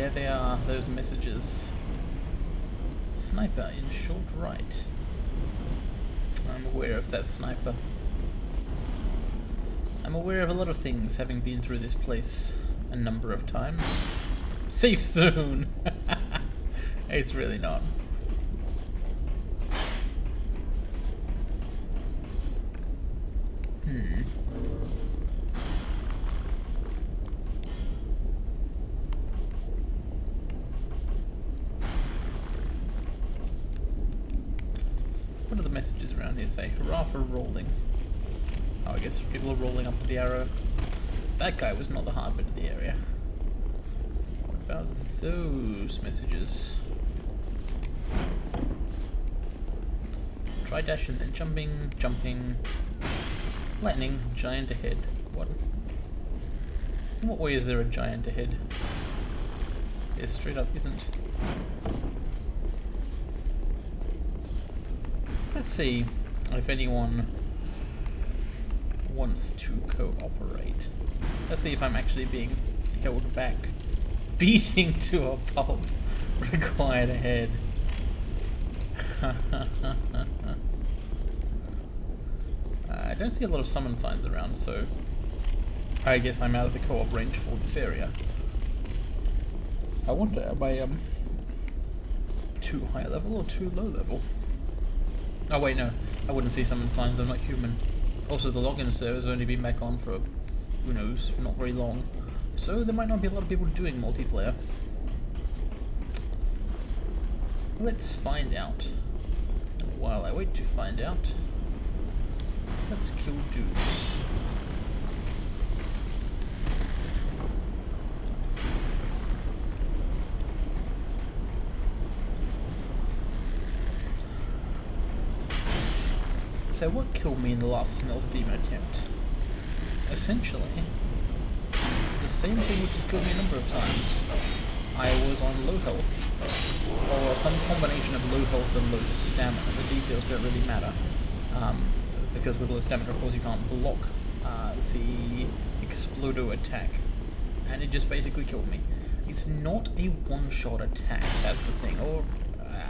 there they are, those messages. Sniper in short right. I'm aware of that sniper. I'm aware of a lot of things, having been through this place a number of times. Safe zone! It's really not. What are the messages around here say? Hurrah for rolling. Oh, I guess people are rolling up with the arrow. That guy was not the hard bit of the area. What about those messages? Try dash and then jumping, jumping. Lightning, giant ahead. What? In what way is there a giant ahead? There straight up isn't. Let's see if anyone wants to cooperate. Let's see if I'm actually being held back. Beating to a pulp. Required ahead. I don't see a lot of summon signs around, so I guess I'm out of the co-op range for this area. I wonder, am I too high level or too low level? Oh wait, no, I wouldn't see summon signs, I'm not human. Also, the login server's only been back on for, who knows, not very long. So there might not be a lot of people doing multiplayer. Let's find out. And while I wait to find out, let's kill dudes. So what killed me in the last Smelter Demon attempt? Essentially, the same thing which has killed me a number of times. I was on low health, or some combination of low health and low stamina. The details don't really matter, because with low stamina, of course, you can't block the Explodo attack, and it just basically killed me. It's not a one-shot attack, that's the thing, or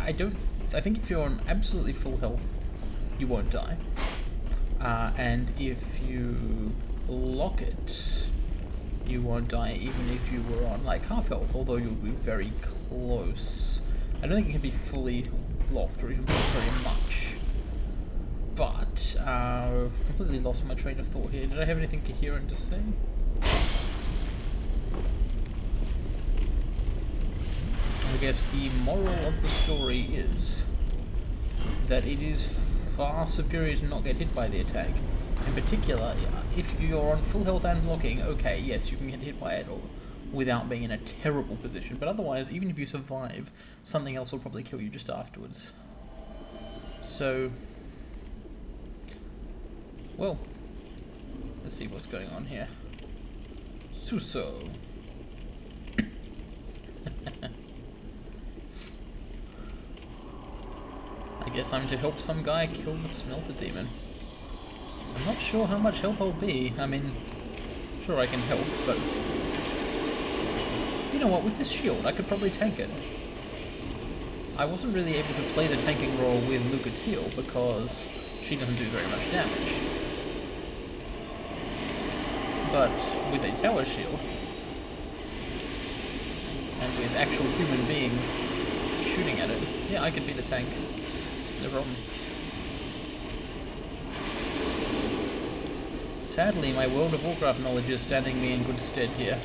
I think if you're on absolutely full health, you won't die. And if you block it, you won't die even if you were on like half health, although you'll be very close. I don't think it can be fully blocked or even blocked very much. But I've completely lost my train of thought here. Did I have anything coherent to say? I guess the moral of the story is that it is far superior to not get hit by the attack. In particular, if you're on full health and blocking, okay, yes, you can get hit by it all without being in a terrible position, but otherwise, even if you survive, something else will probably kill you just afterwards. So, well, let's see what's going on here. Suso. I guess I'm to help some guy kill the Smelter Demon. I'm not sure how much help I'll be. I mean, sure I can help, but you know what, with this shield I could probably tank it. I wasn't really able to play the tanking role with Lucatiel because she doesn't do very much damage. But with a tower shield, and with actual human beings shooting at it, yeah, I could be the tank. No problem. Sadly, my World of Warcraft knowledge is standing me in good stead here.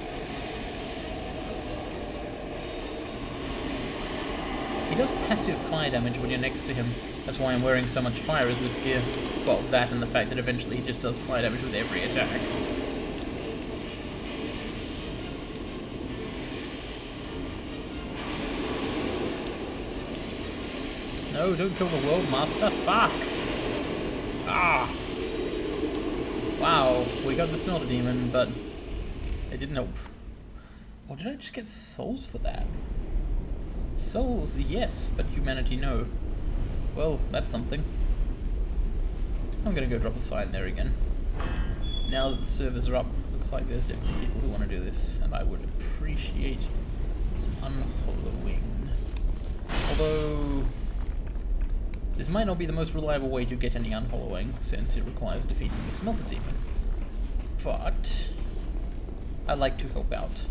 He does passive fire damage when you're next to him. That's why I'm wearing so much fire resist gear. Well, that and the fact that eventually he just does fire damage with every attack. No, don't kill the World Master. Fuck! Ah! Wow, we got the Smelter Demon, but it didn't help. Or did I just get souls for that? Souls, yes, but humanity, no. Well, that's something. I'm gonna go drop a sign there again. Now that the servers are up, looks like there's definitely people who want to do this, and I would appreciate some unhollowing. Although this might not be the most reliable way to get any unhollowing, since it requires defeating the Smelter Demon. But I like to help out.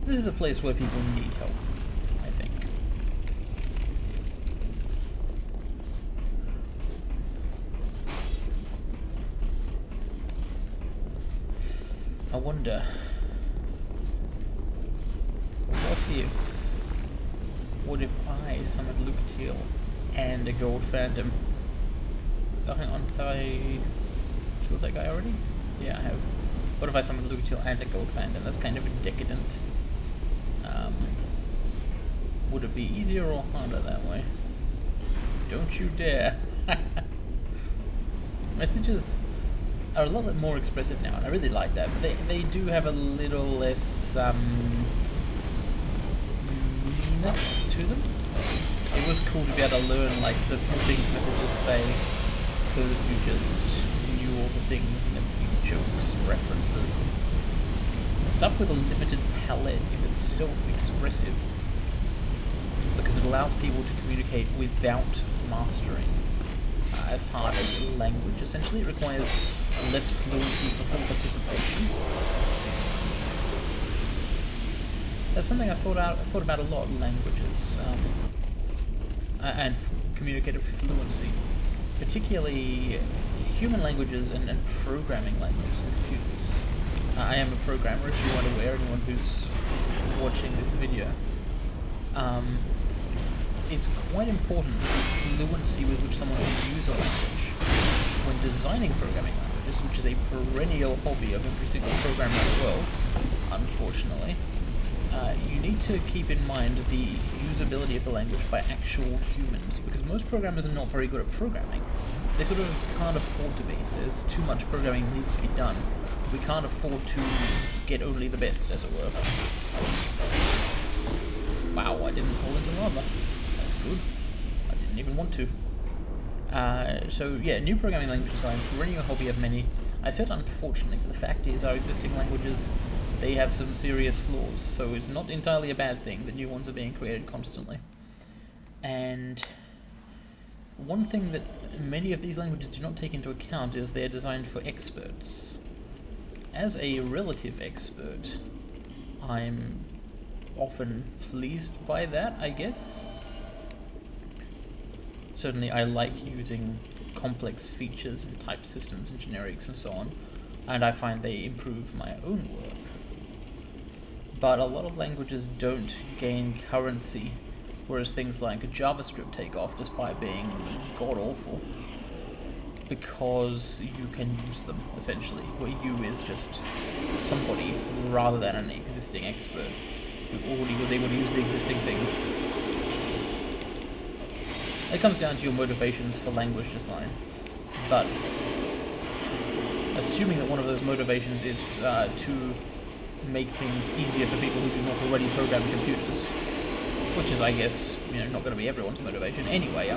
This is a place where people need help, I think. I wonder, what if I summoned Lucatiel and a gold phantom? Oh, hang on, have I killed that guy already? Yeah, I have. What if I summoned Lucatiel and a gold phantom? That's kind of decadent. Would it be easier or harder that way? Don't you dare. Messages are a lot more expressive now, and I really like that, but they do have a little less meanness to them. It was cool to be able to learn like the few things messages say, so that you just knew all the things and the jokes and references. Stuff with a limited palette is itself expressive, because it allows people to communicate without mastering as hard a language. Essentially, it requires less fluency for full participation. That's something I thought about a lot in languages, and communicative fluency, particularly human languages and programming languages and computers. I am a programmer, if you aren't aware, anyone who's watching this video. It's quite important the fluency with which someone can use a language when designing programming languages, which is a perennial hobby of every single programmer in the world, unfortunately. You need to keep in mind the usability of the language by actual humans, because most programmers are not very good at programming. They sort of can't afford to be. There's too much programming that needs to be done. We can't afford to get only the best, as it were. Wow, I didn't fall into lava. That's good. I didn't even want to. So yeah, new programming language design, perennial hobby of many. I said unfortunately, but the fact is our existing languages, they have some serious flaws, so it's not entirely a bad thing that new ones are being created constantly. And one thing that many of these languages do not take into account is they're designed for experts. As a relative expert, I'm often pleased by that, I guess. Certainly I like using complex features and type systems and generics and so on, and I find they improve my own work. But a lot of languages don't gain currency, whereas things like JavaScript take off despite being god-awful, because you can use them, essentially, where you is just somebody rather than an existing expert who already was able to use the existing things. It comes down to your motivations for language design, but assuming that one of those motivations is to make things easier for people who do not already program computers, which is, I guess, not going to be everyone's motivation. Anyway,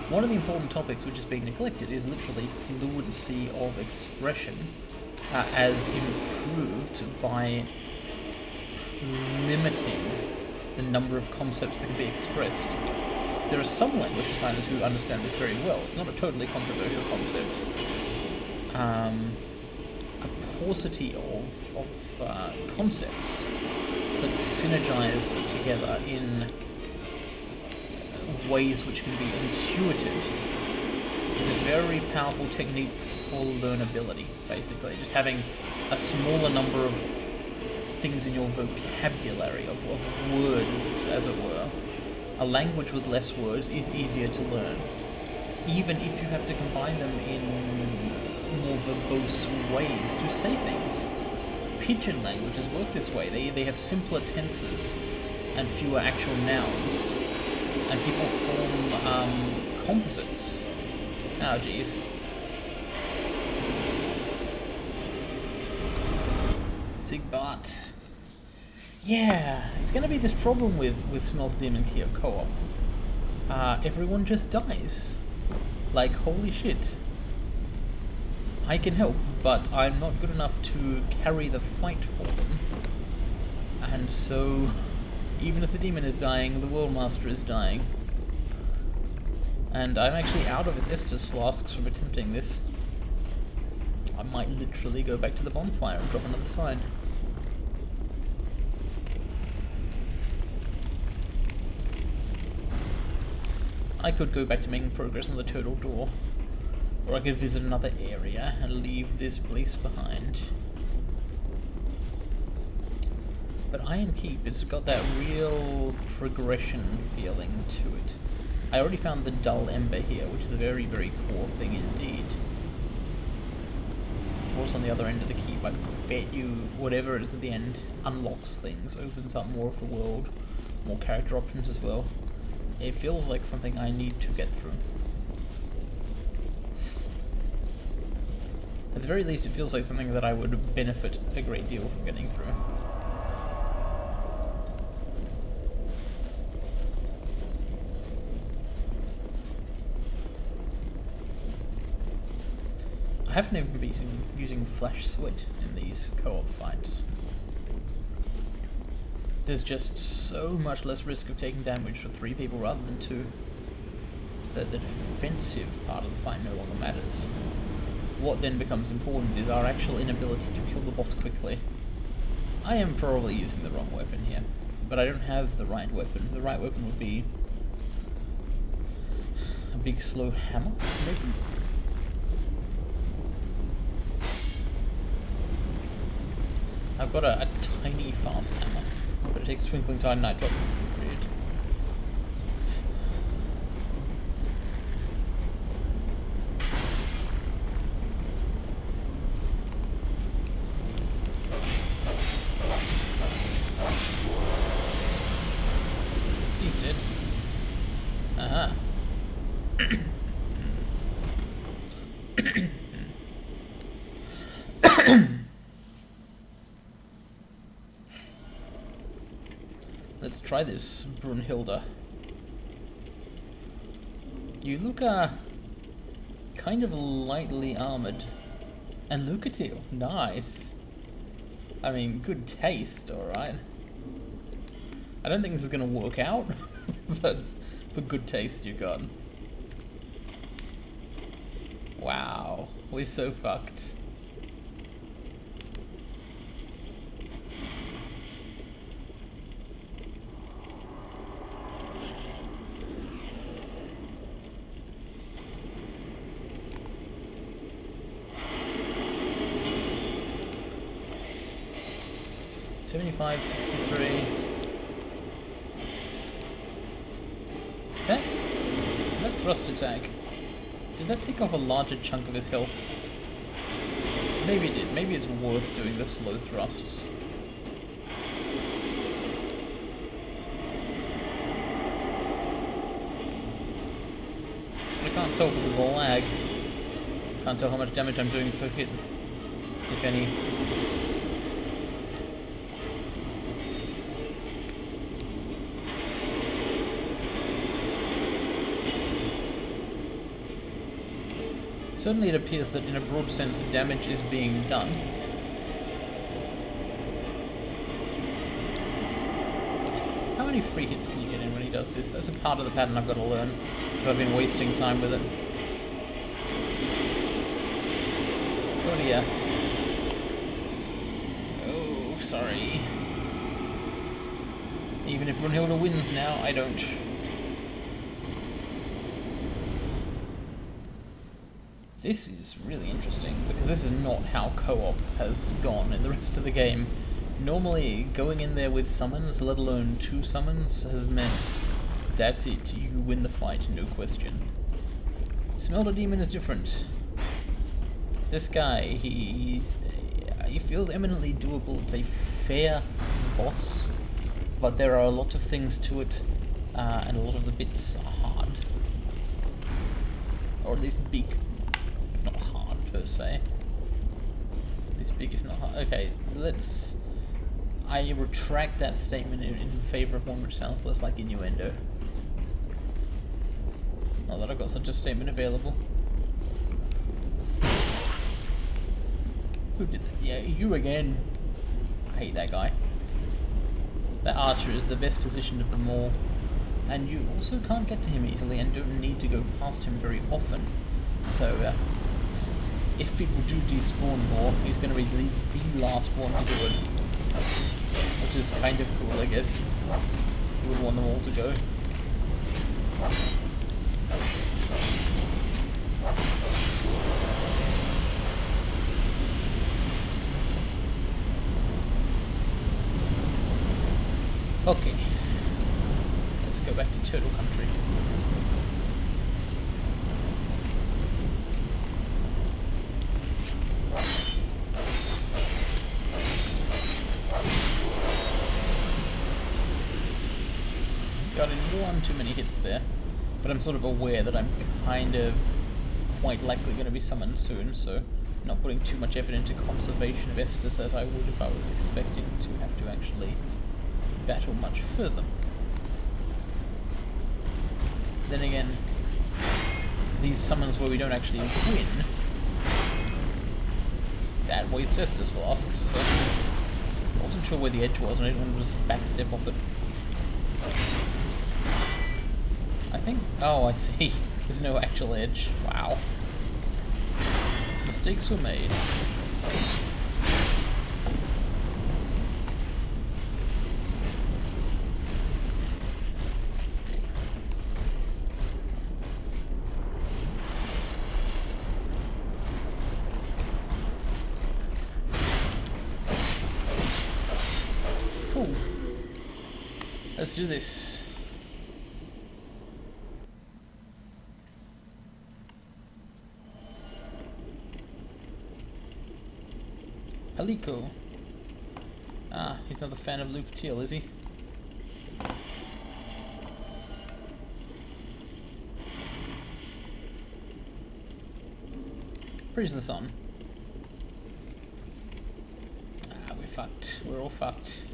one of the important topics which is being neglected is literally fluency of expression, as improved by limiting the number of concepts that can be expressed. There are some language designers who understand this very well. It's not a totally controversial concept. A paucity of concepts that synergize together in ways which can be intuitive is a very powerful technique for learnability, basically. Just having a smaller number of things in your vocabulary, of words, as it were. A language with less words is easier to learn, even if you have to combine them in more verbose ways to say things. Pidgin languages work this way. They have simpler tenses and fewer actual nouns, and people form composites. Oh, geez. Sigbart. Yeah, it's going to be this problem with Smelter Demon here co-op. Everyone just dies. Like, holy shit. I can help, but I'm not good enough to carry the fight for them. And so, Even if the demon is dying, the World Master is dying. And I'm actually out of Estus flasks from attempting this. I might literally go back to the bonfire and drop another side. I could go back to making progress on the turtle door. Or I could visit another area and leave this place behind. But Iron Keep, it's got that real progression feeling to it. I already found the dull ember here, which is a very, very cool thing indeed. What's on the other end of the keep? I bet you whatever is at the end unlocks things, opens up more of the world, more character options as well. It feels like something I need to get through. At the very least, it feels like something that I would benefit a great deal from getting through. I haven't even been using Flash Sweat in these co-op fights. There's just so much less risk of taking damage for 3 people rather than 2. The defensive part of the fight no longer matters. What then becomes important is our actual inability to kill the boss quickly. I am probably using the wrong weapon here, but I don't have the right weapon. The right weapon would be a big slow hammer, maybe? I've got a tiny fast hammer, but it takes Twinkling Titanite to upgrade. He's dead. Aha. Let's try this, Brunhilde. You look, kind of lightly armored. And look at you, nice. I mean, good taste, alright. I don't think this is gonna work out, but good taste you got. Wow, we're so fucked. $75, 63. That thrust attack. Did that take off a larger chunk of his health? Maybe it did. Maybe it's worth doing the slow thrusts. I can't tell because of the lag. Can't tell how much damage I'm doing per hit, if any. Certainly it appears that in a broad sense damage is being done. How many free hits can you get in when he does this? That's a part of the pattern I've got to learn, because I've been wasting time with it. Oh dear. Oh, sorry. Even if Brunhilde wins now, I don't. This is really interesting, because this is not how co-op has gone in the rest of the game. Normally, going in there with summons, let alone 2 summons, has meant that's it, you win the fight, no question. Smelter Demon is different. This guy, he feels eminently doable. It's a fair boss, but there are a lot of things to it, and a lot of the bits are hard. Or at least big. Not hard per se. This big if not hard. Okay, I retract that statement in favor of one which sounds less like innuendo. Not that I've got such a statement available. Who did that? Yeah, you again. I hate that guy. That archer is the best positioned of them all, and you also can't get to him easily and don't need to go past him very often. So if people do despawn more, he's going to be the last one to do it, which is kind of cool, I guess. You would want them all to go. Okay, let's go back to Turtle Country. Got in one too many hits there, but I'm sort of aware that I'm kind of quite likely going to be summoned soon, so not putting too much effort into conservation of Estus as I would if I was expecting to have to actually battle much further. Then again, these summons where we don't actually win, that wastes Estus flasks, so I wasn't sure where the edge was and I didn't want to just backstep off it. I think, oh I see, there's no actual edge, wow. Mistakes were made. Let's do this. Palico. Ah, he's not a fan of Luke Teal, is he? Praise the sun. Ah, we're fucked. We're all fucked.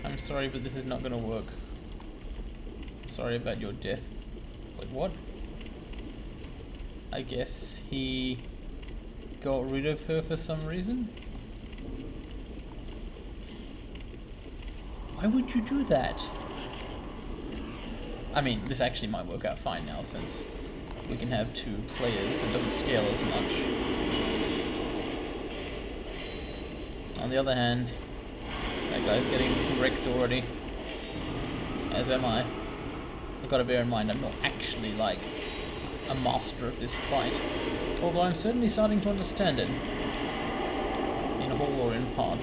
I'm sorry, but this is not gonna work. Sorry about your death. Wait, what? I guess he got rid of her for some reason? Why would you do that? I mean, this actually might work out fine now since we can have 2 players and doesn't scale as much. On the other hand, that guy's getting wrecked already, as am I. I've got to bear in mind I'm not actually like a master of this fight, although I'm certainly starting to understand it, in whole or in part.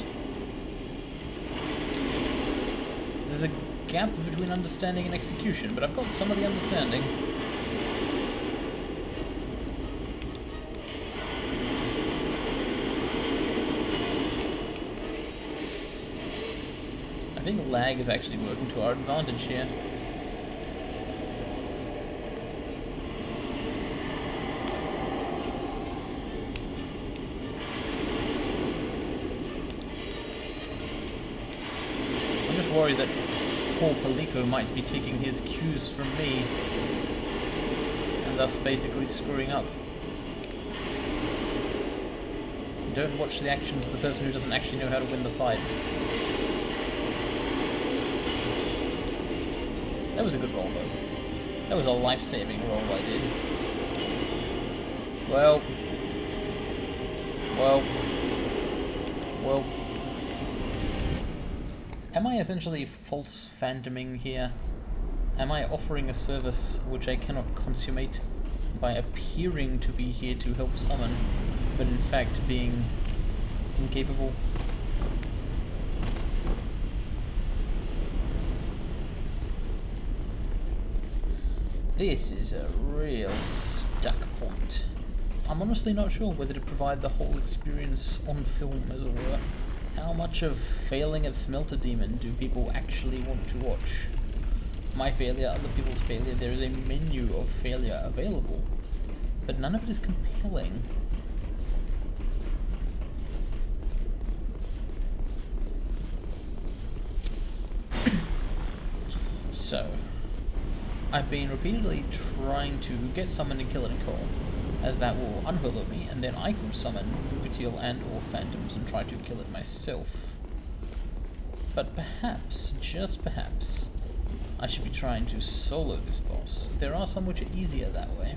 There's a gap between understanding and execution, but I've got some of the understanding. I think lag is actually working to our advantage here. I'm just worried that poor Palico might be taking his cues from me and thus basically screwing up. Don't watch the actions of the person who doesn't actually know how to win the fight. That was a good roll, though. That was a life-saving roll I did. Well. Am I essentially false phantoming here? Am I offering a service which I cannot consummate by appearing to be here to help summon, but in fact being incapable? This is a real stuck point. I'm honestly not sure whether to provide the whole experience on film, as it were. How much of failing at Smelter Demon do people actually want to watch? My failure, other people's failure, there is a menu of failure available, but none of it is compelling. So, I've been repeatedly trying to get someone to kill it in co-op, as that will unhollow me, and then I could summon Lucatiel and or Phantoms and try to kill it myself. But perhaps, just perhaps, I should be trying to solo this boss. There are some which are easier that way.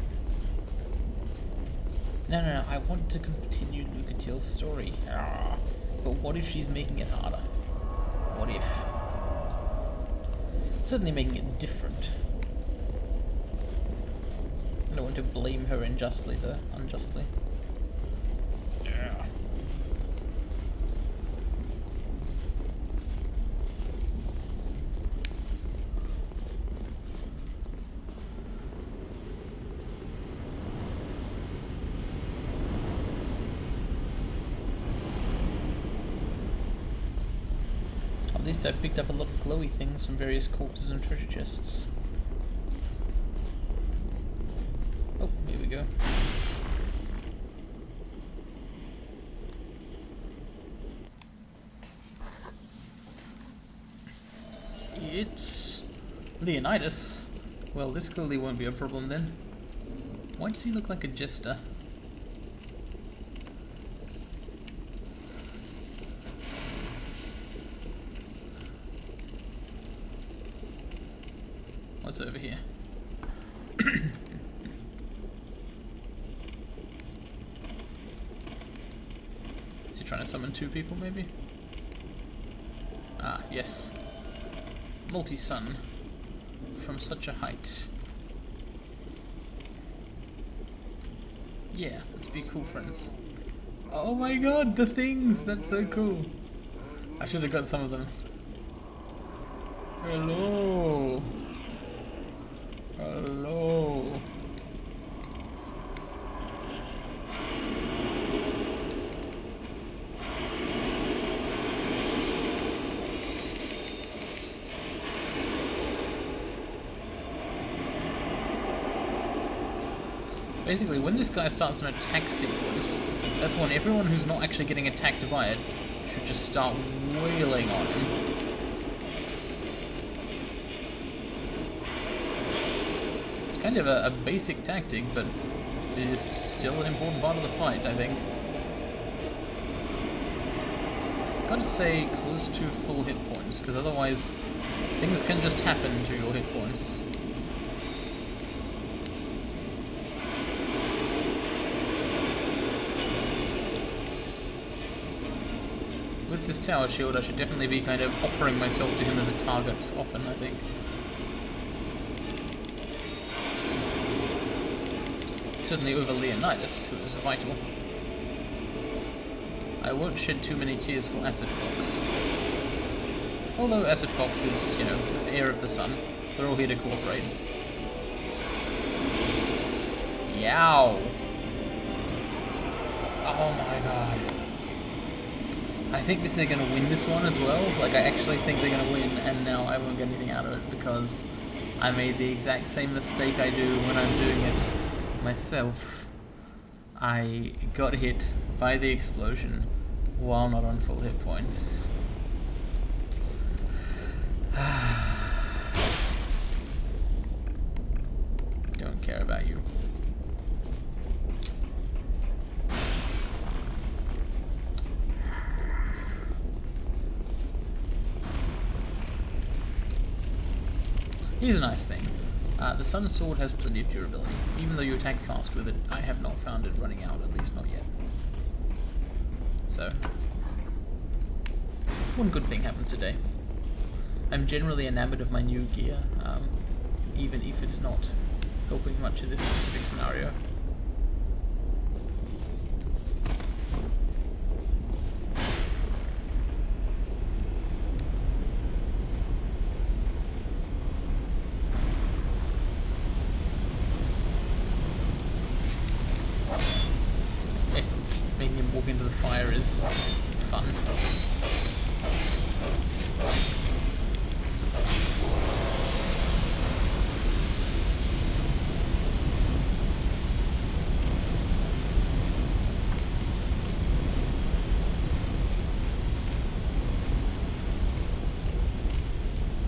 No, I want to continue Lucatiel's story. But what if she's making it harder? What if? Certainly making it different. I don't want to blame her unjustly, though. Unjustly. Yeah. At least I've picked up a lot of glowy things from various corpses and treasure chests. Oh, here we go. It's Leonidas. Well, this clearly won't be a problem then. Why does he look like a jester? What's over here? Is he trying to summon two people, maybe? Ah, yes. Multi-sun. From such a height. Yeah, let's be cool friends. Oh my god, the things! That's so cool. I should have got some of them. Hello! Hello! Basically, when this guy starts an attack sequence, that's when everyone who's not actually getting attacked by it should just start wailing on him. It's kind of a basic tactic, but it is still an important part of the fight, I think. Gotta stay close to full hit points, because otherwise things can just happen to your hit points. With this tower shield, I should definitely be kind of offering myself to him as a target often, I think. Certainly over Leonidas, who is vital. I won't shed too many tears for Acid Fox. Although Acid Fox is, you know, is heir of the sun. They're all here to cooperate. Yow! Oh my god. I think they're going to win this one as well. Like, I actually think they're going to win, and now I won't get anything out of it because I made the exact same mistake I do when I'm doing it myself. I got hit by the explosion while not on full hit points. Don't care about you. Here's a nice thing. The Sun Sword has plenty of durability. Even though you attack fast with it, I have not found it running out, at least not yet. So, one good thing happened today. I'm generally enamored of my new gear, even if it's not helping much in this specific scenario. Making him walk into the fire is fun.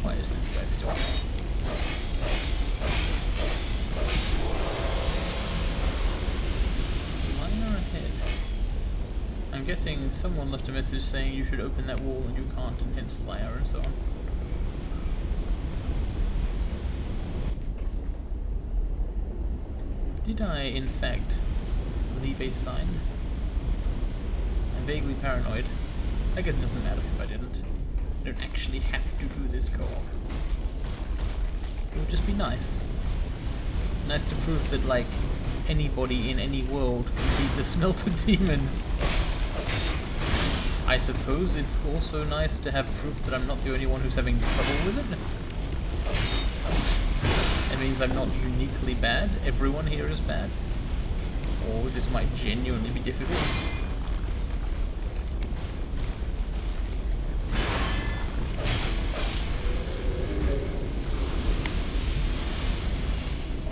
Why is this guy still there? guessing someone left a message saying you should open that wall and you can't, and hence liar and so on. Did I, in fact, leave a sign? I'm vaguely paranoid. I guess it doesn't matter if I didn't. I don't actually have to do this co-op. It would just be nice. Nice to prove that, like, anybody in any world can beat the Smelter Demon. I suppose it's also nice to have proof that I'm not the only one who's having trouble with it. It means I'm not uniquely bad. Everyone here is bad. Or this might genuinely be difficult.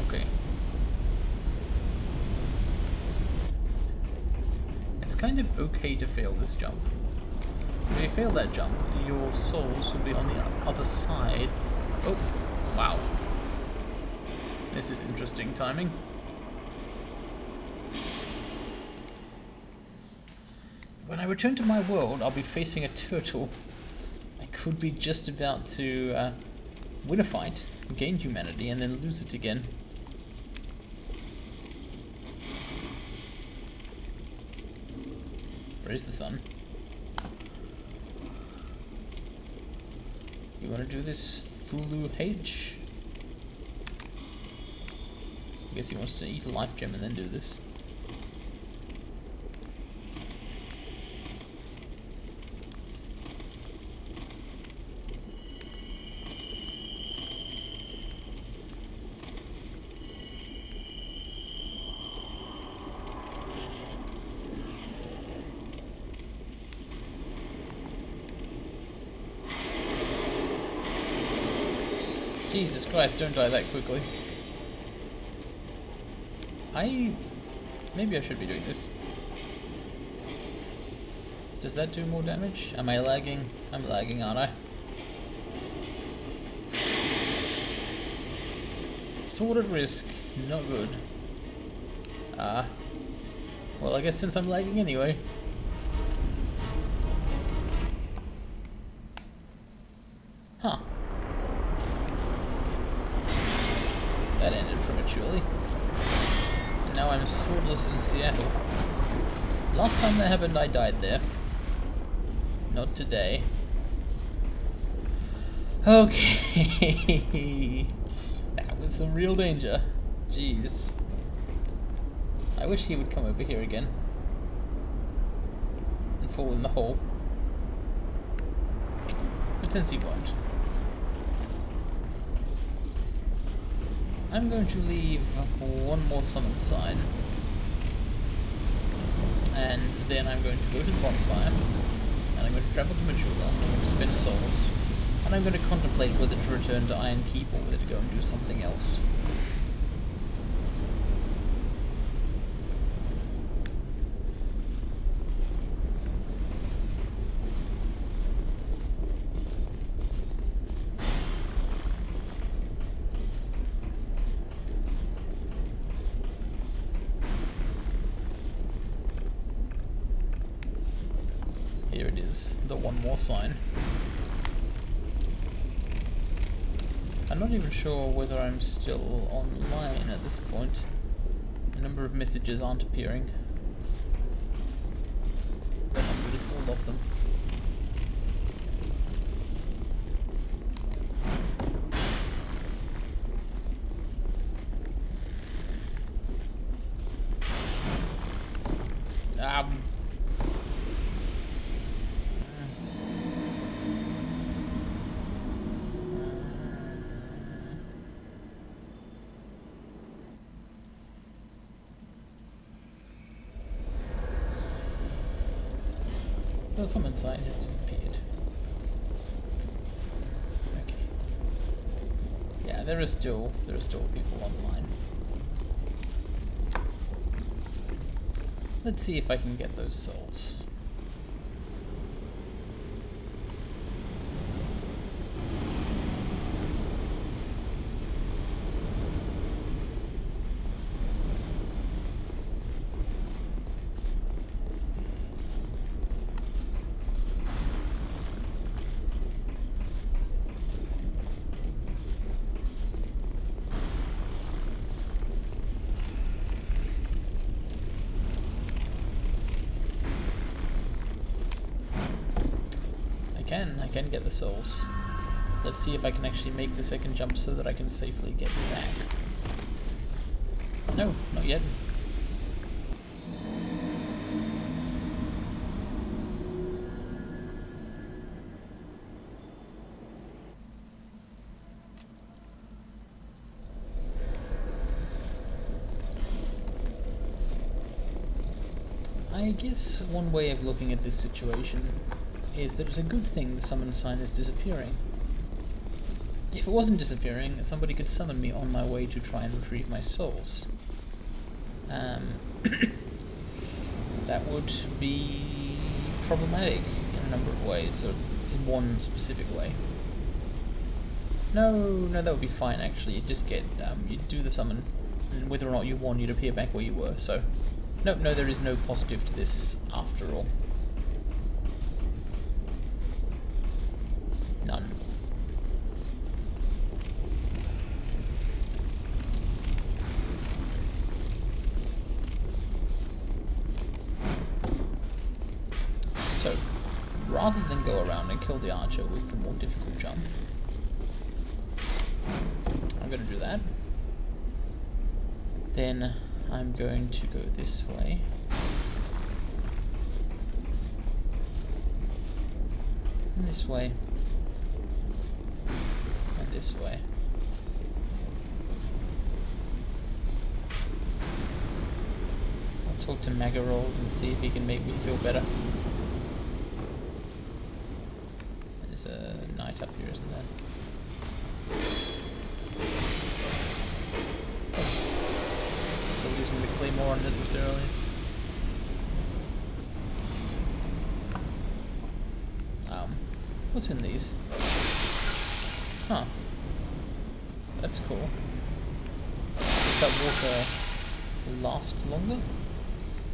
Okay. It's kind of okay to fail this jump. If you fail that jump, your souls will be on the other side. Oh, wow. This is interesting timing. When I return to my world, I'll be facing a turtle. I could be just about to win a fight, gain humanity, and then lose it again. Praise the sun. You want to do this, Fulu H? I guess he wants to eat a life gem and then do this. Jesus Christ, don't die that quickly. Maybe I should be doing this. Does that do more damage? Am I lagging? I'm lagging, aren't I? Sword at risk. Not good. Well, I guess since I'm lagging anyway. Huh. That ended prematurely. And now I'm swordless in Seattle. Last time that happened, I died there. Not today. Okay. That was some real danger. Jeez. I wish he would come over here again. And fall in the hole. But since he won't. I'm going to leave one more summon sign. And then I'm going to go to the bonfire. And I'm going to travel to Majula. I'm going to spend souls. And I'm going to contemplate whether to return to Iron Keep or whether to go and do something else. Here it is, the one more sign. I'm not even sure whether I'm still online at this point. A number of messages aren't appearing. But I'm just all of them. No, summon sign has disappeared. Okay. Yeah, there are still people online. Let's see if I can get those souls. can get the souls. Let's see if I can actually make the second jump so that I can safely get back. No, not yet. I guess one way of looking at this situation is that it's a good thing the summon sign is disappearing. If it wasn't disappearing, somebody could summon me on my way to try and retrieve my souls. That would be problematic in a number of ways, or in one specific way. No, that would be fine actually. You'd just get, you'd do the summon, and whether or not you won, you'd appear back where you were, so... No, there is no positive to this after all. None. So, rather than go around and kill the archer with the more difficult jump, I'm going to do that. Then I'm going to go this way. And this way. And this way. I'll talk to Magarold and see if he can make me feel better. There's a knight up here, isn't there? Using the claymore unnecessarily. What's in these? Huh. That's cool. Does that water last longer?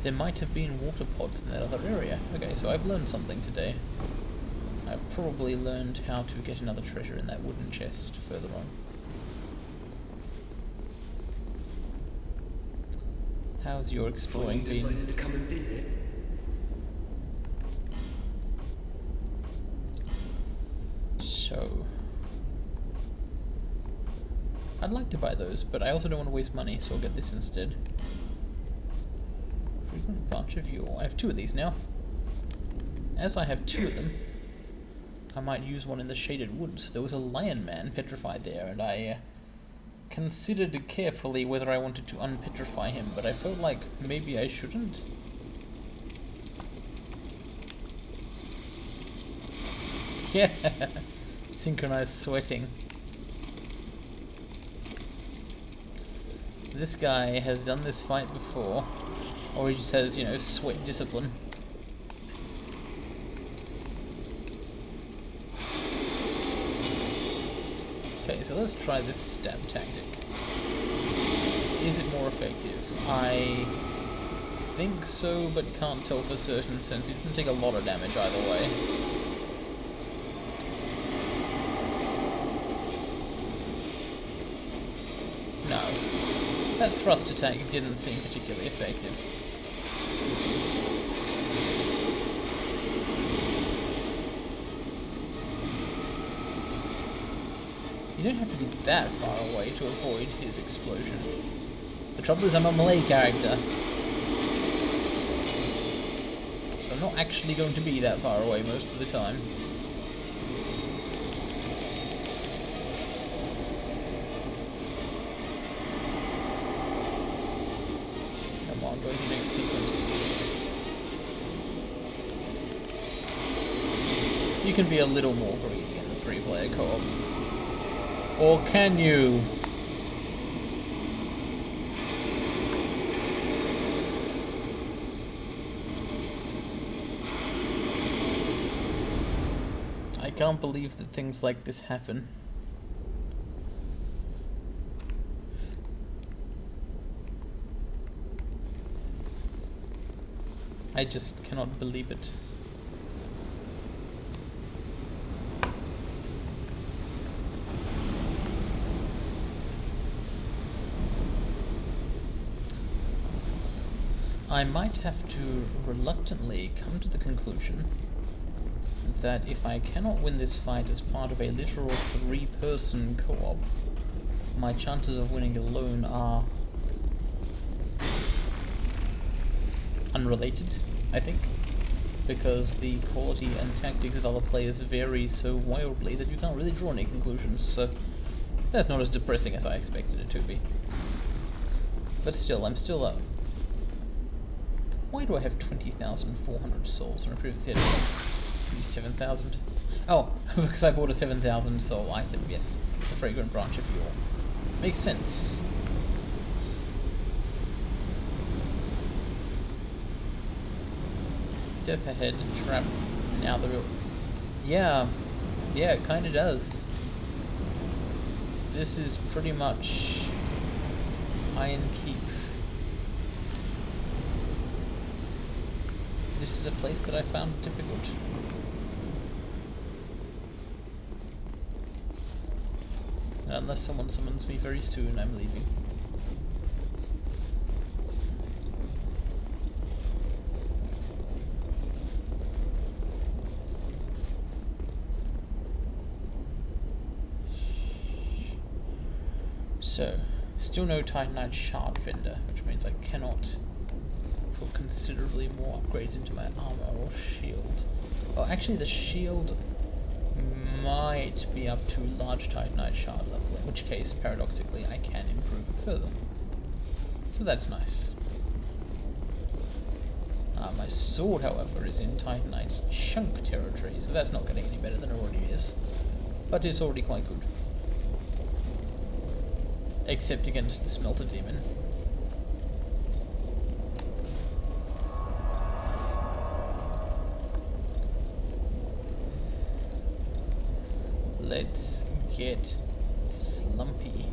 There might have been water pods in that other area. Okay, so I've learned something today. I've probably learned how to get another treasure in that wooden chest further on. How's your exploring been? Decided to come and visit. So, I'd like to buy those, but I also don't want to waste money, so I'll get this instead. Frequent branch of yore. I have 2 of these now. As I have 2 of them, I might use one in the shaded woods. There was a lion man petrified there, and I considered carefully whether I wanted to unpetrify him, but I felt like maybe I shouldn't. Yeah, synchronized sweating. This guy has done this fight before, or he just has, you know, sweat discipline. Okay, so let's try this stab tactic. Is it more effective? I think so, but can't tell for certain since it doesn't take a lot of damage either way. No. That thrust attack didn't seem particularly effective. You don't have to be that far away to avoid his explosion. The trouble is I'm a melee character, so I'm not actually going to be that far away most of the time. Come on, go to the next sequence. You can be a little more greedy in the 3-player co-op. Or can you? I can't believe that things like this happen. I just cannot believe it. I might have to reluctantly come to the conclusion that if I cannot win this fight as part of a literal 3-person co-op, my chances of winning alone are unrelated, I think, because the quality and tactics of other players vary so wildly that you can't really draw any conclusions, so that's not as depressing as I expected it to be. But still, I'm still up. Why do I have 20,400 souls when I previously had 7,000? Oh, because I bought a 7,000 soul item, yes. The fragrant branch of yore. Makes sense. Death ahead, trap. Now the real... Yeah, it kinda does. This is pretty much Iron Keep. This is a place that I found difficult. And unless someone summons me very soon, I'm leaving. So, still no Titanite shard vendor, which means I cannot put considerably more upgrades into my armor or shield. Oh, actually the shield might be up to large Titanite shard level, in which case, paradoxically, I can improve it further. So that's nice. My sword, however, is in Titanite chunk territory, so that's not getting any better than it already is. But it's already quite good. Except against the Smelter Demon. Let's get slumpy.